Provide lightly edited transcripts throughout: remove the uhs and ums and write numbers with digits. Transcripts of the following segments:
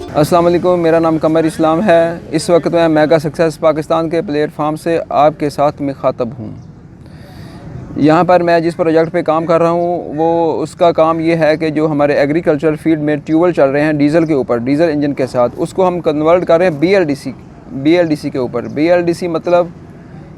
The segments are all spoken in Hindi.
अस्सलाम वालेकुम, मेरा नाम कमर इस्लाम है। इस वक्त मैं मेगा सक्सेस पाकिस्तान के प्लेटफार्म से आपके साथ मुखातब हूँ। यहाँ पर मैं जिस प्रोजेक्ट पे काम कर रहा हूँ वो उसका काम ये है कि जो हमारे एग्रीकल्चर फील्ड में ट्यूबवेल चल रहे हैं डीज़ल के ऊपर, डीज़ल इंजन के साथ, उसको हम कन्वर्ट कर रहे हैं BLDC के ऊपर। BLDC मतलब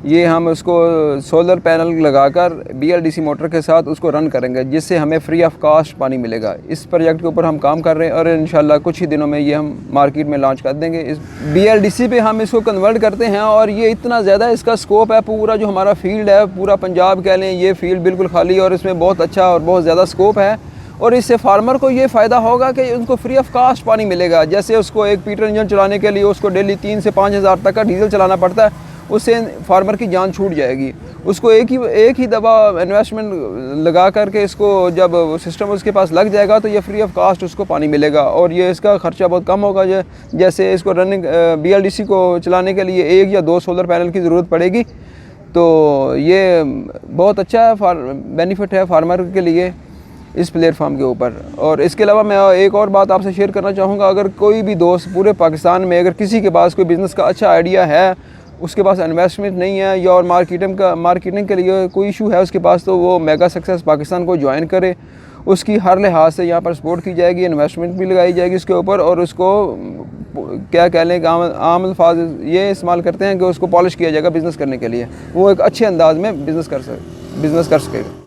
ये हम उसको सोलर पैनल लगाकर BLDC मोटर के साथ उसको रन करेंगे, जिससे हमें फ्री ऑफ कास्ट पानी मिलेगा। इस प्रोजेक्ट के ऊपर हम काम कर रहे हैं और इंशाल्लाह कुछ ही दिनों में ये हम मार्केट में लॉन्च कर देंगे। इस BLDC पे हम इसको कन्वर्ट करते हैं और ये इतना ज़्यादा इसका स्कोप है। पूरा जो हमारा फील्ड है, पूरा पंजाब कह लें, ये फील्ड बिल्कुल खाली और इसमें बहुत अच्छा और बहुत ज़्यादा स्कोप है। और इससे फार्मर को ये फ़ायदा होगा कि उनको फ्री ऑफ कास्ट पानी मिलेगा। जैसे उसको एक पीटर इंजन चलाने के लिए उसको डेली 3 से 5 हज़ार तक का डीजल चलाना पड़ता है, उससे फार्मर की जान छूट जाएगी। उसको एक ही दफ़ा इन्वेस्टमेंट लगा करके इसको जब सिस्टम उसके पास लग जाएगा तो ये फ्री ऑफ कास्ट उसको पानी मिलेगा और ये इसका ख़र्चा बहुत कम होगा। जैसे इसको रनिंग BLDC को चलाने के लिए 1 या 2 सोलर पैनल की ज़रूरत पड़ेगी। तो ये बहुत अच्छा बेनिफिट है फार्मर के लिए इस प्लेटफार्म के ऊपर। और इसके अलावा मैं एक और बात आपसे शेयर करना चाहूँगा। अगर कोई भी दोस्त पूरे पाकिस्तान में अगर किसी के पास कोई बिज़नेस का अच्छा आइडिया है, उसके पास इन्वेस्टमेंट नहीं है या और मार्केटिंग के लिए कोई इशू है उसके पास, तो वो मेगा सक्सेस पाकिस्तान को ज्वाइन करे। उसकी हर लिहाज से यहाँ पर सपोर्ट की जाएगी, इन्वेस्टमेंट भी लगाई जाएगी उसके ऊपर। और उसको क्या कह लें कि आम अल्फाज ये इस्तेमाल करते हैं कि उसको पॉलिश किया जाएगा बिज़नेस करने के लिए, वो एक अच्छे अंदाज में बिज़नेस कर सकेगा।